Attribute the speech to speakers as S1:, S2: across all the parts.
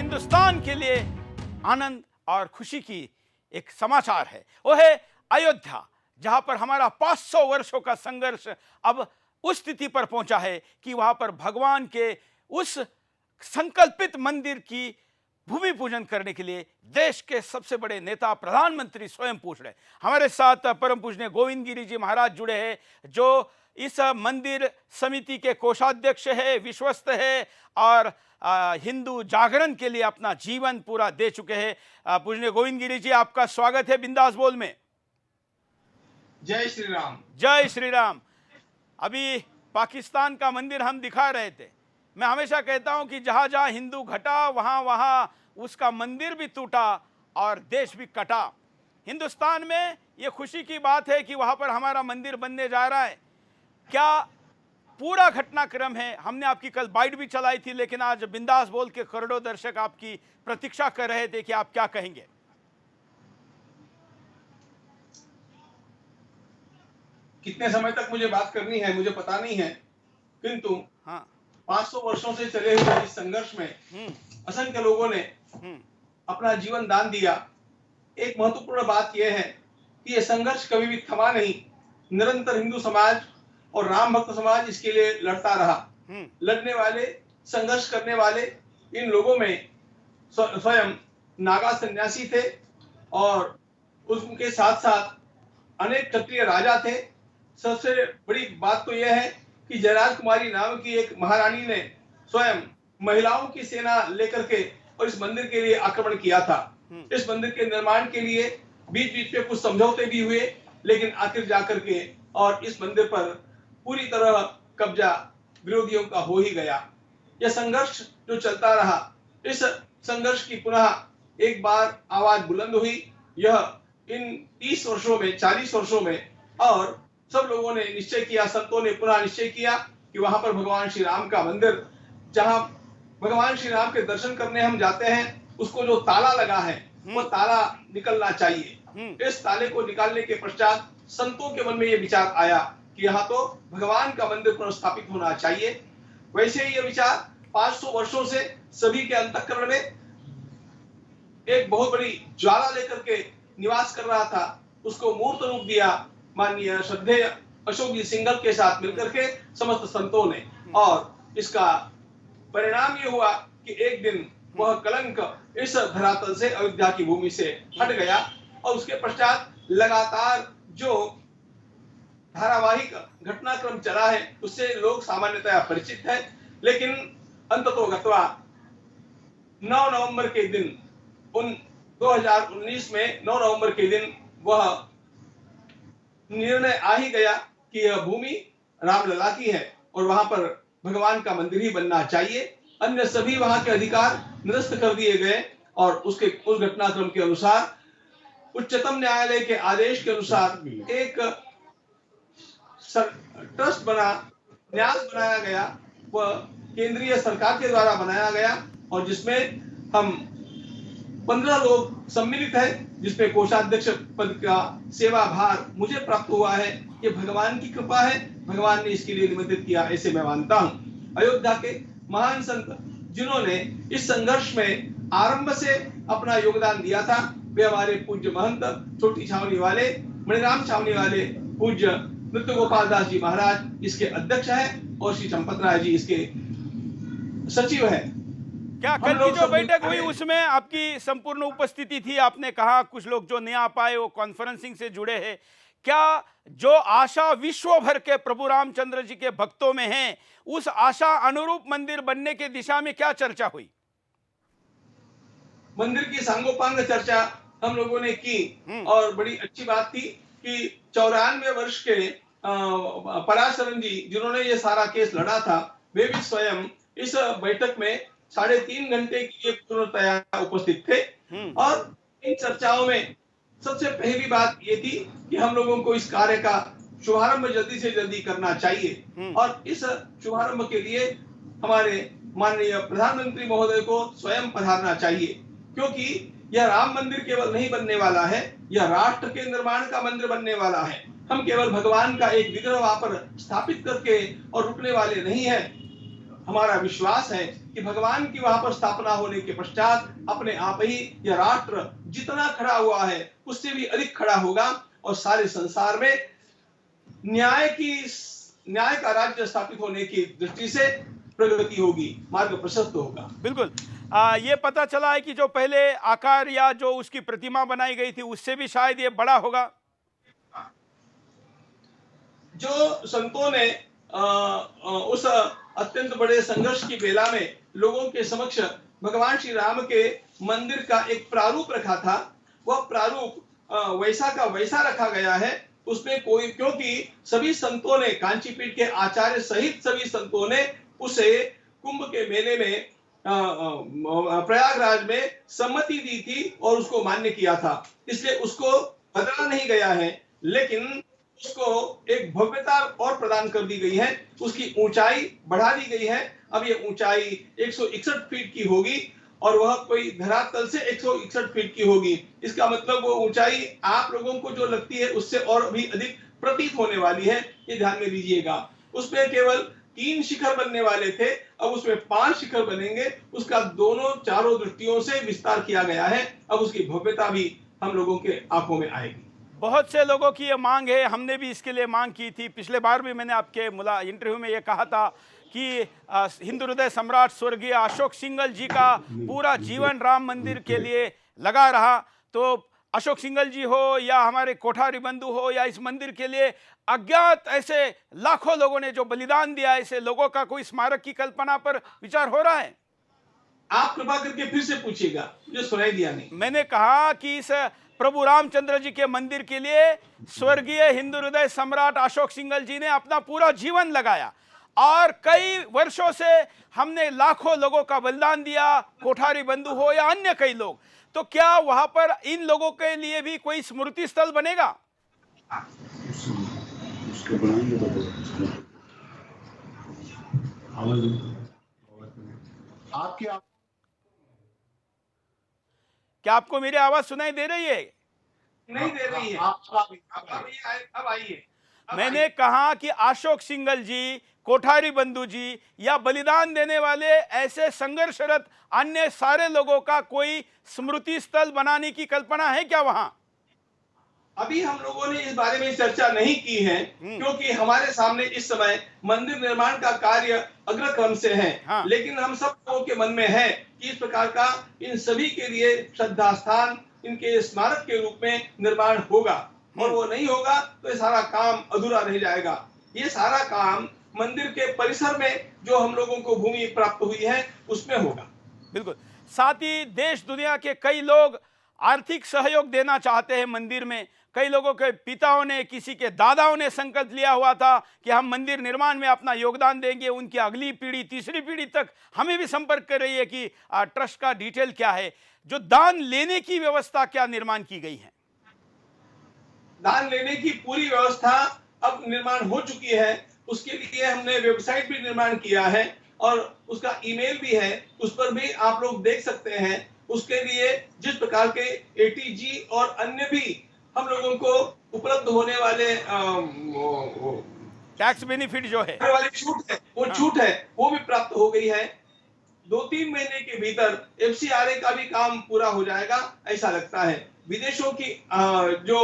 S1: हिंदुस्तान के लिए आनंद और खुशी की एक समाचार है। वो है अयोध्या, जहां पर हमारा 500 वर्षों का संघर्ष अब उस स्थिति पर पहुंचा है कि वहां पर भगवान के उस संकल्पित मंदिर की भूमि पूजन करने के लिए देश के सबसे बड़े नेता प्रधानमंत्री स्वयं पूछ रहे। हमारे साथ परम पूजनीय गोविंद गिरी जी महाराज जुड़े हैं, जो इस मंदिर समिति के कोषाध्यक्ष है, विश्वस्त है और हिंदू जागरण के लिए अपना जीवन पूरा दे चुके हैं। पूजनीय गोविंद गिरी जी, आपका स्वागत है बिंदास बोल में।
S2: जय श्री राम।
S1: जय श्री राम। अभी पाकिस्तान का मंदिर हम दिखा रहे थे। मैं हमेशा कहता हूं कि जहां जहां हिंदू घटा वहां वहां उसका मंदिर भी टूटा और देश भी कटा। हिंदुस्तान में ये खुशी की बात है कि वहां पर हमारा मंदिर बनने जा रहा है। क्या पूरा घटनाक्रम है? हमने आपकी कल बाइट भी चलाई थी, लेकिन आज बिंदास बोल के करोड़ों दर्शक आपकी प्रतीक्षा कर रहे थे कि आप क्या कहेंगे।
S2: कितने समय तक मुझे बात करनी है मुझे पता नहीं है, किंतु 500 वर्षों से चले हुए इस संघर्ष में असंख्य लोगों ने अपना जीवन दान दिया। एक महत्वपूर्ण बात यह है कि यह संघर्ष कभी भी थमा नहीं। निरंतर हिंदू समाज और राम भक्त समाज इसके लिए लड़ता रहा। लड़ने वाले, संघर्ष करने वाले इन लोगों में स्वयं नागा सन्यासी थे और उनके साथ साथ अनेक क्षत्रिय राजा थे। सबसे बड़ी बात तो यह है कि जयराज कुमारी नाम की एक महारानी ने स्वयं महिलाओं की सेना लेकर के और इस मंदिर के लिए आक्रमण किया था। इस मंदिर के निर्माण के लिए बीच बीच में कुछ समझौते भी हुए, लेकिन आखिर जाकर के और इस मंदिर पर पूरी तरह कब्जा विरोधियों का हो ही गया। यह संघर्ष जो चलता रहा, इस संघर्ष की पुनः एक बार आवाज बुलंद हुई। यह इन 30 वर्षों में, 40 वर्षों में, और सब लोगों ने निश्चय किया, संतों ने पुनः निश्चय किया कि वहां पर भगवान श्री राम का मंदिर, जहां भगवान श्री राम के दर्शन करने हम जाते हैं, उसको जो ताला लगा है वो ताला निकलना चाहिए। इस ताले को निकालने के पश्चात संतों के मन में यह विचार आया कि यहाँ तो भगवान का मंदिर पुनर्स्थापित होना चाहिए। वैसे ही यह विचार 500 वर्षों से सभी के अंतःकरण में एक बहुत बड़ी ज्वाला लेकर के निवास कर रहा था। उसको मूर्त रूप दिया माननीय श्रद्धेय अशोक जी सिंघल के साथ मिलकर के समस्त संतों ने, और इसका परिणाम ये हुआ कि एक दिन वह कलंक इस धरातल से, अयोध्या की भूमि से हट गया। और उसके पश्चात लगातार जो धारावाहिक घटनाक्रम चला है उससे लोग सामान्यतया परिचित है, लेकिन अंततोगत्वा 9 नवंबर के दिन, 2019 में 9 नवंबर के दिन वह निर्णय आ ही गया कि यह भूमि रामलला की है और वहां पर भगवान का मंदिर ही बनना चाहिए। अन्य सभी वहां के अधिकार निरस्त कर दिए गए और उस घटनाक्रम के अनुसार, उच्चतम न्यायालय के आदेश के अनुसार एक ट्रस्ट बना, न्यास बनाया गया, वह केंद्रीय सरकार के द्वारा बनाया गया, और जिसमें हम 15 लोग सम्मिलित हैं, जिसमें कोषाध्यक्ष पद का सेवा भार मुझे प्राप्त हुआ है। ये भगवान की कृपा है, भगवान ने इसके लिए निमंत्रित किया, ऐसे मैं मानता हूं। अयोध्या के महान संत जिन्होंने इस संघर्ष में आरंभ से अपना योगदान दिया था, वे हमारे पूज्य महंत छोटी छावनी वाले, मणिराम छावनी वाले पूज्य नृत्य गोपाल दास जी महाराज इसके अध्यक्ष हैं और श्री चंपत राय जी इसके सचिव हैं।
S1: क्या कल की जो बैठक हुई उसमें आपकी संपूर्ण उपस्थिति थी? आपने कहा कुछ लोग जो नहीं आ पाए वो कॉन्फ्रेंसिंग से जुड़े हैं। क्या जो आशा विश्व भर के प्रभु रामचंद्र जी के भक्तों में है, उस आशा अनुरूप मंदिर बनने के दिशा में क्या चर्चा हुई?
S2: मंदिर की सांगोपांग चर्चा हम लोगों ने की और बड़ी अच्छी बात थी कि 94 वर्ष के पराशरन जी, जिन्होंने ये सारा केस लड़ा था, वे भी स्वयं इस बैठक में 3.5 घंटे के लिए पूर्णतया उपस्थित थे। और इन चर्चाओं में सबसे पहली बात ये थी कि हम लोगों को इस कार्य का शुभारंभ जल्दी से जल्दी करना चाहिए, और इस शुभारंभ के लिए हमारे माननीय प्रधानमंत्री महोदय को स्वयं पधारना चाहिए, क्योंकि यह राम मंदिर केवल नहीं बनने वाला है, यह राष्ट्र के निर्माण का मंदिर बनने वाला है। हम केवल भगवान का एक विग्रह वहां पर स्थापित करके और रुकने वाले नहीं है। हमारा विश्वास है कि भगवान की वहां पर स्थापना होने के पश्चात अपने आप ही यह राष्ट्र जितना खड़ा हुआ है उससे भी अधिक खड़ा होगा और सारे संसार में न्याय का राज्य स्थापित होने की दृष्टि से प्रगति होगी, मार्ग प्रशस्त होगा।
S1: बिल्कुल। ये पता चला है कि जो पहले आकार या जो उसकी प्रतिमा बनाई गई थी उससे भी शायद ये बड़ा होगा।
S2: जो संतों ने उस अत्यंत बड़े संघर्ष की बेला में लोगों के समक्ष भगवान श्री राम के मंदिर का एक प्रारूप रखा था, वह प्रारूप वैसा का वैसा रखा गया है। उसमें कोई, क्योंकि सभी संतों ने, कांचीपीठ के आचार्य सहित सभी संतों ने उसे कुंभ के मेले में प्रयागराज में सम्मति दी थी और उसको मान्य किया था, इसलिए उसको बदला नहीं गया है, लेकिन उसको एक भव्यता और प्रदान कर दी गई है। उसकी ऊंचाई बढ़ा दी गई है। अब ये ऊंचाई 161 फीट की होगी और वह कोई धरातल से 161 फीट की होगी। इसका मतलब वो ऊंचाई आप लोगों को जो लगती है उससे और भी अधिक प्रतीत होने वाली है, ये ध्यान में लीजिएगा। उसमें केवल 3 शिखर बनने वाले थे, अब उसमें 5 शिखर बनेंगे। उसका दोनों चारों दृष्टियों से विस्तार किया गया है। अब उसकी भव्यता भी हम लोगों के आंखों में आएगी।
S1: बहुत से लोगों की ये मांग है, हमने भी इसके लिए मांग की थी। पिछले बार भी मैंने आपके इंटरव्यू में ये कहा था कि हिंदू हृदय सम्राट स्वर्गीय अशोक सिंघल जी का पूरा जीवन राम मंदिर के लिए लगा रहा। तो अशोक सिंघल जी हो या हमारे कोठारी बंधु हो या इस मंदिर के लिए अज्ञात ऐसे लाखों लोगों ने जो बलिदान दिया, ऐसे लोगों का कोई स्मारक की कल्पना पर विचार हो रहा है?
S2: आप कृपा करके फिर से पूछिएगा, मुझे सुनाई दिया नहीं।
S1: मैंने कहा कि इस प्रभु रामचंद्र जी के मंदिर के लिए स्वर्गीय हिंदू हृदय सम्राट अशोक सिंघल जी ने अपना पूरा जीवन लगाया और कई वर्षों से हमने लाखों लोगों का बलिदान दिया, कोठारी बंधु हो या अन्य कई लोग। तो क्या वहां पर इन लोगों के लिए भी कोई स्मृति स्थल बनेगा? क्या आपको मेरी आवाज सुनाई दे रही है?
S2: नहीं दे रही है। अब आइए।
S1: मैंने कहा कि अशोक सिंघल जी, कोठारी बंधु जी या बलिदान देने वाले ऐसे संघर्षरत अन्य सारे लोगों का कोई स्मृति स्थल बनाने की कल्पना है क्या वहां?
S2: अभी हम लोगों ने इस बारे में चर्चा नहीं की है, क्योंकि हमारे सामने इस समय मंदिर निर्माण का कार्य अग्रक्रम से है।
S1: हाँ।
S2: लेकिन हम सब लोगों के मन में है कि इस प्रकार का इन सभी के लिए श्रद्धा स्थान, इनके स्मारक के रूप में निर्माण होगा, और वो नहीं होगा तो ये सारा काम अधूरा रह जाएगा। ये सारा काम मंदिर के परिसर में जो हम लोगों को भूमि प्राप्त हुई है उसमें होगा।
S1: बिल्कुल। साथ ही देश दुनिया के कई लोग आर्थिक सहयोग देना चाहते हैं मंदिर में। कई लोगों के पिताओं ने, किसी के दादाओं ने संकल्प लिया हुआ था कि हम मंदिर निर्माण में अपना योगदान देंगे। उनकी अगली पीढ़ी, तीसरी पीढ़ी तक हमें भी संपर्क कर रही है कि ट्रस्ट का डिटेल क्या है। जो दान लेने की व्यवस्था क्या निर्माण की गई है?
S2: दान लेने की पूरी व्यवस्था अब निर्माण हो चुकी है। उसके लिए हमने वेबसाइट भी निर्माण किया है और उसका ईमेल भी है, उस पर भी आप लोग देख सकते हैं। उसके लिए जिस प्रकार के एटीजी और अन्य भी हम लोगों को उपलब्ध होने वाले
S1: टैक्स बेनिफिट जो है,
S2: वाली छूट है, वो छूट है, वो भी प्राप्त हो गई है। 2-3 महीने के भीतर एफसीआरए का भी काम पूरा हो जाएगा, ऐसा लगता है। विदेशों की जो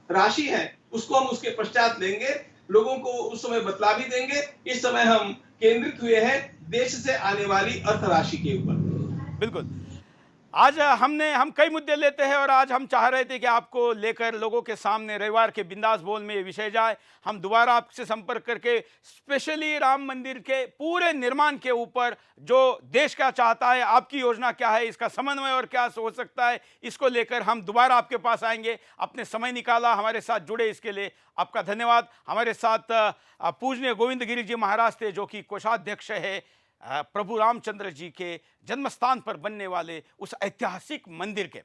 S2: राशि है उसको हम उसके पश्चात लेंगे, लोगों को उस समय बतला भी देंगे। इस समय हम केंद्रित हुए हैं देश से आने वाली अर्थ राशि के ऊपर।
S1: बिल्कुल। आज हम कई मुद्दे लेते हैं और आज हम चाह रहे थे कि आपको लेकर लोगों के सामने रविवार के बिंदास बोल में ये विषय जाए। हम दोबारा आपसे संपर्क करके स्पेशली राम मंदिर के पूरे निर्माण के ऊपर जो देश क्या चाहता है, आपकी योजना क्या है, इसका समन्वय और क्या हो सकता है, इसको लेकर हम दोबारा आपके पास आएंगे। अपने समय निकाला, हमारे साथ जुड़े, इसके लिए आपका धन्यवाद। हमारे साथ पूजनीय गोविंद गिरी जी महाराज थे, जो कि कोषाध्यक्ष है प्रभु रामचंद्र जी के जन्मस्थान पर बनने वाले उस ऐतिहासिक मंदिर के।